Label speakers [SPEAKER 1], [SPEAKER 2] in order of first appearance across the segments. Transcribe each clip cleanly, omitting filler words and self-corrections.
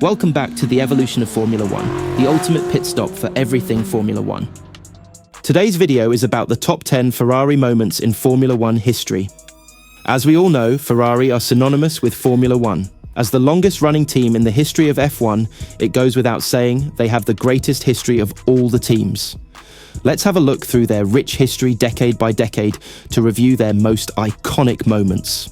[SPEAKER 1] Welcome back to the evolution of Formula One, the ultimate pit stop for everything Formula One. Today's video is about the top 10 Ferrari moments in Formula One history. As we all know, Ferrari are synonymous with Formula One. As the longest-running team in the history of F1, it goes without saying they have the greatest history of all the teams. Let's have a look through their rich history decade by decade to review their most iconic moments.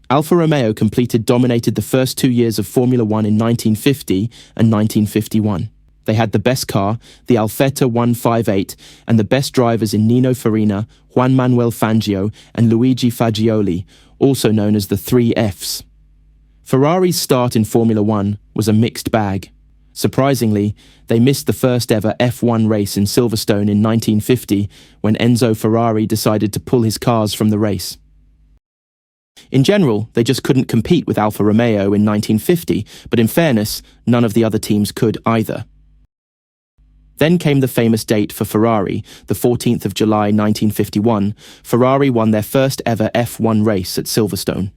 [SPEAKER 1] Alfa Romeo dominated the first 2 years of Formula One in 1950 and 1951. They had the best car, the Alfetta 158, and the best drivers in Nino Farina, Juan Manuel Fangio, and Luigi Fagioli, also known as the 3 Fs. Ferrari's start in Formula One was a mixed bag. Surprisingly, they missed the first ever F1 race in Silverstone in 1950 when Enzo Ferrari decided to pull his cars from the race. In general, they just couldn't compete with Alfa Romeo in 1950, but in fairness, none of the other teams could either. Then came the famous date for Ferrari, the 14th of July 1951. Ferrari won their first ever F1 race at Silverstone.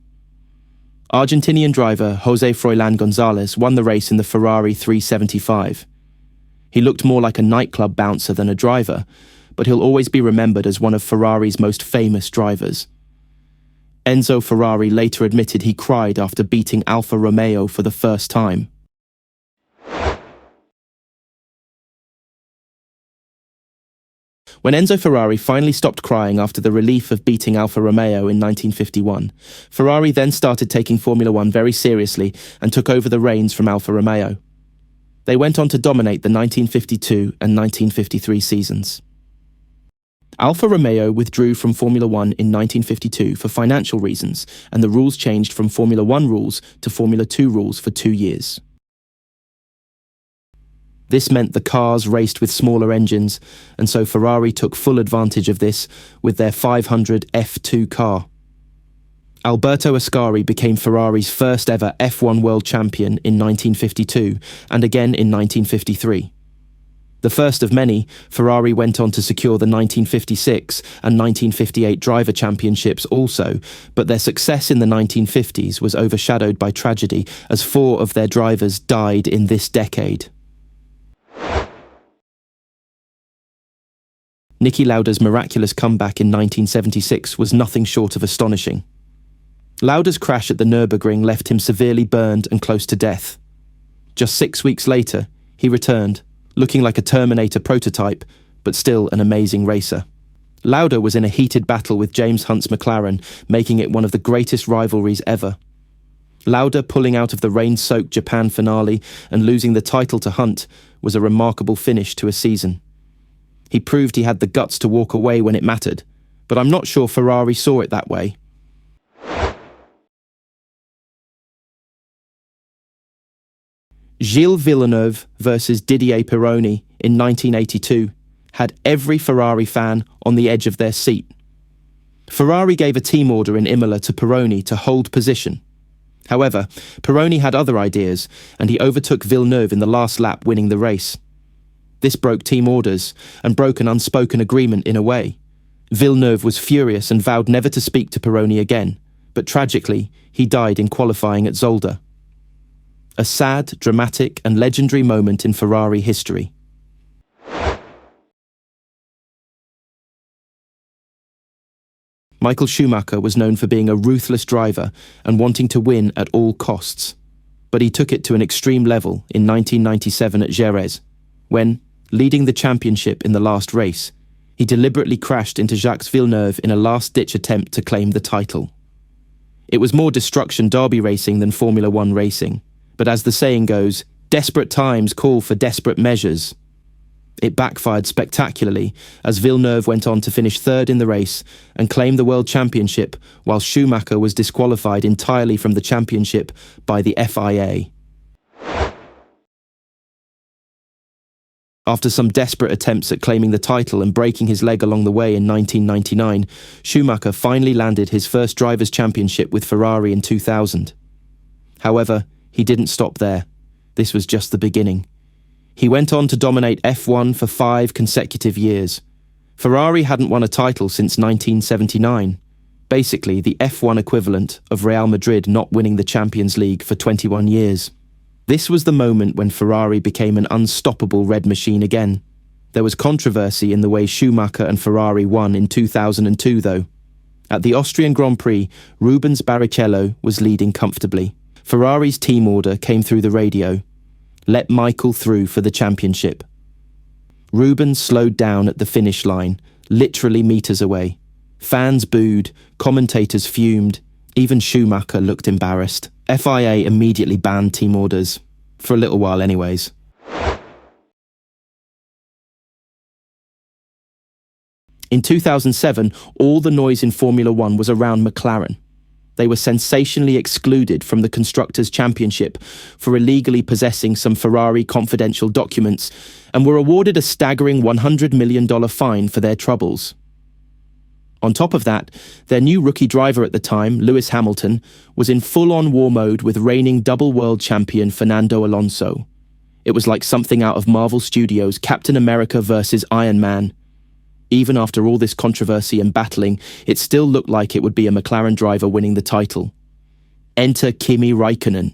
[SPEAKER 1] Argentinian driver José Froilán González won the race in the Ferrari 375. He looked more like a nightclub bouncer than a driver, but he'll always be remembered as one of Ferrari's most famous drivers. Enzo Ferrari later admitted he cried after beating Alfa Romeo for the first time. When Enzo Ferrari finally stopped crying after the relief of beating Alfa Romeo in 1951, Ferrari then started taking Formula One very seriously and took over the reins from Alfa Romeo. They went on to dominate the 1952 and 1953 seasons. Alfa Romeo withdrew from Formula One in 1952 for financial reasons, and the rules changed from Formula One rules to Formula 2 rules for 2 years. This meant the cars raced with smaller engines, and so Ferrari took full advantage of this with their 500 F2 car. Alberto Ascari became Ferrari's first ever F1 world champion in 1952 and again in 1953. The first of many, Ferrari went on to secure the 1956 and 1958 driver championships also, but their success in the 1950s was overshadowed by tragedy as 4 of their drivers died in this decade. Niki Lauda's miraculous comeback in 1976 was nothing short of astonishing. Lauda's crash at the Nürburgring left him severely burned and close to death. Just 6 weeks later, he returned, looking like a Terminator prototype, but still an amazing racer. Lauda was in a heated battle with James Hunt's McLaren, making it one of the greatest rivalries ever. Lauda pulling out of the rain-soaked Japan finale and losing the title to Hunt was a remarkable finish to a season. He proved he had the guts to walk away when it mattered, but I'm not sure Ferrari saw it that way. Gilles Villeneuve versus Didier Pironi in 1982 had every Ferrari fan on the edge of their seat. Ferrari gave a team order in Imola to Pironi to hold position. However, Pironi had other ideas, and he overtook Villeneuve in the last lap, winning the race. This broke team orders and broke an unspoken agreement in a way. Villeneuve was furious and vowed never to speak to Pironi again, but tragically, he died in qualifying at Zolder. A sad, dramatic, and legendary moment in Ferrari history. Michael Schumacher was known for being a ruthless driver and wanting to win at all costs. But he took it to an extreme level in 1997 at Jerez, when, leading the championship in the last race, he deliberately crashed into Jacques Villeneuve in a last-ditch attempt to claim the title. It was more destruction derby racing than Formula One racing. But as the saying goes, desperate times call for desperate measures. It backfired spectacularly as Villeneuve went on to finish third in the race and claim the World Championship, while Schumacher was disqualified entirely from the championship by the FIA. After some desperate attempts at claiming the title and breaking his leg along the way in 1999, Schumacher finally landed his first Drivers' Championship with Ferrari in 2000. However, he didn't stop there. This was just the beginning. He went on to dominate F1 for 5 consecutive years. Ferrari hadn't won a title since 1979. Basically, the F1 equivalent of Real Madrid not winning the Champions League for 21 years. This was the moment when Ferrari became an unstoppable red machine again. There was controversy in the way Schumacher and Ferrari won in 2002, though. At the Austrian Grand Prix, Rubens Barrichello was leading comfortably. Ferrari's team order came through the radio. Let Michael through for the championship. Rubens slowed down at the finish line, literally meters away. Fans booed, commentators fumed, even Schumacher looked embarrassed. FIA immediately banned team orders. For a little while anyways. In 2007, all the noise in Formula One was around McLaren. They were sensationally excluded from the Constructors' Championship for illegally possessing some Ferrari confidential documents and were awarded a staggering $100 million fine for their troubles. On top of that, their new rookie driver at the time, Lewis Hamilton, was in full-on war mode with reigning double world champion Fernando Alonso. It was like something out of Marvel Studios' Captain America versus Iron Man. Even after all this controversy and battling, it still looked like it would be a McLaren driver winning the title. Enter Kimi Räikkönen.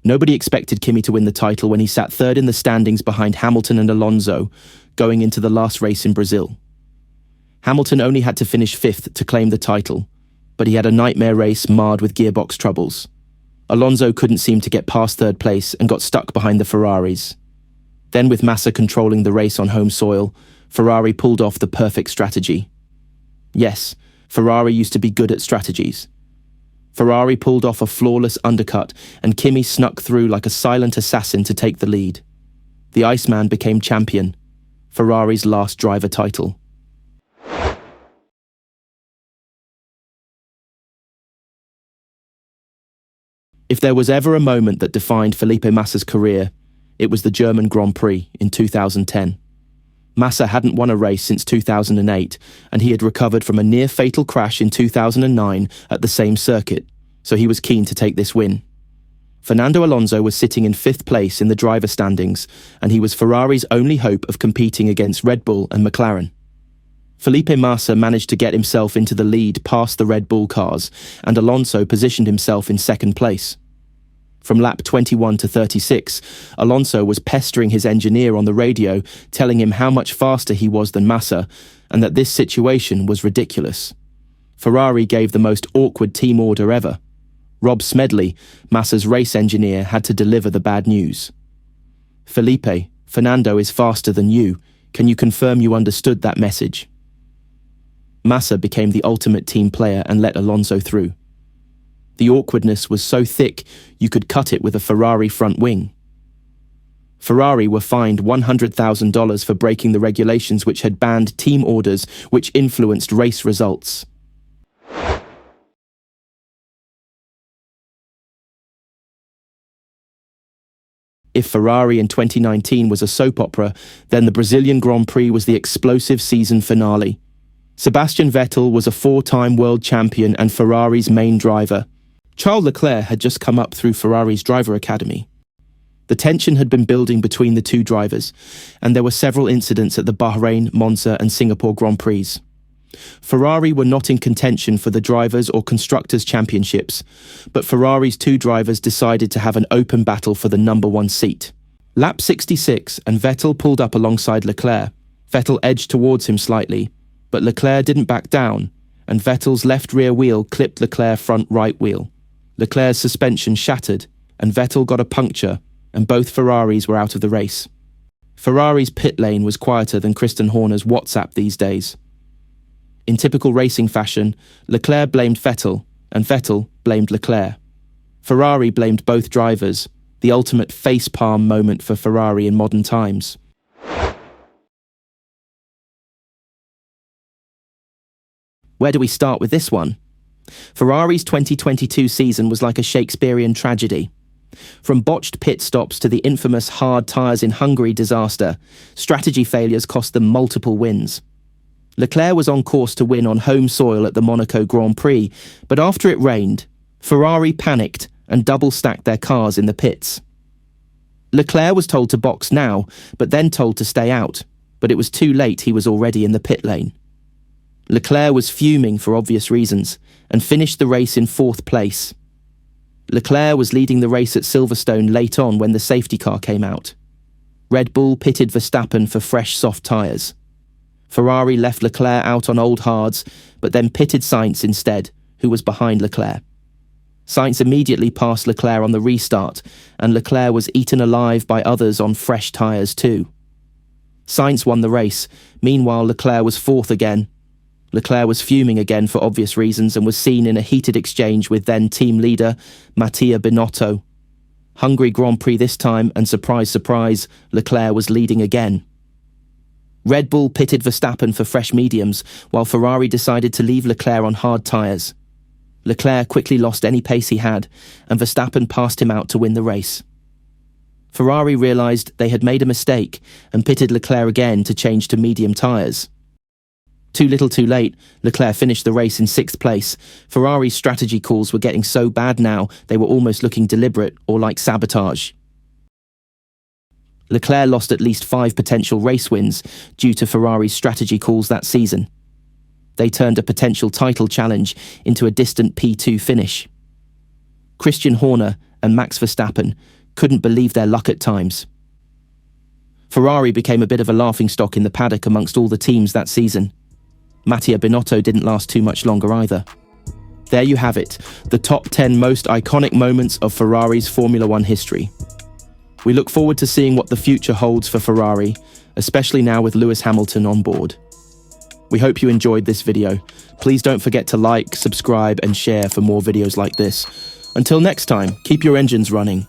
[SPEAKER 1] Nobody expected Kimi to win the title when he sat third in the standings behind Hamilton and Alonso, going into the last race in Brazil. Hamilton only had to finish fifth to claim the title, but he had a nightmare race marred with gearbox troubles. Alonso couldn't seem to get past third place and got stuck behind the Ferraris. Then with Massa controlling the race on home soil, Ferrari pulled off the perfect strategy. Yes, Ferrari used to be good at strategies. Ferrari pulled off a flawless undercut and Kimi snuck through like a silent assassin to take the lead. The Iceman became champion, Ferrari's last driver title. If there was ever a moment that defined Felipe Massa's career, it was the German Grand Prix in 2010. Massa hadn't won a race since 2008, and he had recovered from a near-fatal crash in 2009 at the same circuit, so he was keen to take this win. Fernando Alonso was sitting in fifth place in the driver standings, and he was Ferrari's only hope of competing against Red Bull and McLaren. Felipe Massa managed to get himself into the lead past the Red Bull cars, and Alonso positioned himself in second place. From lap 21 to 36, Alonso was pestering his engineer on the radio, telling him how much faster he was than Massa, and that this situation was ridiculous. Ferrari gave the most awkward team order ever. Rob Smedley, Massa's race engineer, had to deliver the bad news. Felipe, Fernando is faster than you. Can you confirm you understood that message? Massa became the ultimate team player and let Alonso through. The awkwardness was so thick, you could cut it with a Ferrari front wing. Ferrari were fined $100,000 for breaking the regulations which had banned team orders which influenced race results. If Ferrari in 2019 was a soap opera, then the Brazilian Grand Prix was the explosive season finale. Sebastian Vettel was a four-time world champion and Ferrari's main driver. Charles Leclerc had just come up through Ferrari's driver academy. The tension had been building between the two drivers, and there were several incidents at the Bahrain, Monza and Singapore Grand Prix. Ferrari were not in contention for the Drivers' or Constructors' Championships, but Ferrari's two drivers decided to have an open battle for the number one seat. Lap 66 and Vettel pulled up alongside Leclerc. Vettel edged towards him slightly, but Leclerc didn't back down, and Vettel's left rear wheel clipped Leclerc's front right wheel. Leclerc's suspension shattered, and Vettel got a puncture, and both Ferraris were out of the race. Ferrari's pit lane was quieter than Christian Horner's WhatsApp these days. In typical racing fashion, Leclerc blamed Vettel, and Vettel blamed Leclerc. Ferrari blamed both drivers, the ultimate face-palm moment for Ferrari in modern times. Where do we start with this one? Ferrari's 2022 season was like a Shakespearean tragedy. From botched pit stops to the infamous hard tyres in Hungary disaster, strategy failures cost them multiple wins. Leclerc was on course to win on home soil at the Monaco Grand Prix, but after it rained, Ferrari panicked and double-stacked their cars in the pits. Leclerc was told to box now, but then told to stay out, but it was too late, he was already in the pit lane. Leclerc was fuming for obvious reasons and finished the race in fourth place. Leclerc was leading the race at Silverstone late on when the safety car came out. Red Bull pitted Verstappen for fresh soft tyres. Ferrari left Leclerc out on old hards, but then pitted Sainz instead, who was behind Leclerc. Sainz immediately passed Leclerc on the restart, and Leclerc was eaten alive by others on fresh tyres too. Sainz won the race. Meanwhile, Leclerc was fourth again. Leclerc was fuming again for obvious reasons and was seen in a heated exchange with then team leader Mattia Binotto. Hungary Grand Prix this time, and surprise, surprise, Leclerc was leading again. Red Bull pitted Verstappen for fresh mediums, while Ferrari decided to leave Leclerc on hard tyres. Leclerc quickly lost any pace he had, and Verstappen passed him out to win the race. Ferrari realised they had made a mistake and pitted Leclerc again to change to medium tyres. Too little too late, Leclerc finished the race in sixth place. Ferrari's strategy calls were getting so bad now they were almost looking deliberate or like sabotage. Leclerc lost at least 5 potential race wins due to Ferrari's strategy calls that season. They turned a potential title challenge into a distant P2 finish. Christian Horner and Max Verstappen couldn't believe their luck at times. Ferrari became a bit of a laughingstock in the paddock amongst all the teams that season. Mattia Binotto didn't last too much longer either. There you have it, the top 10 most iconic moments of Ferrari's Formula One history. We look forward to seeing what the future holds for Ferrari, especially now with Lewis Hamilton on board. We hope you enjoyed this video. Please don't forget to like, subscribe and share for more videos like this. Until next time, keep your engines running.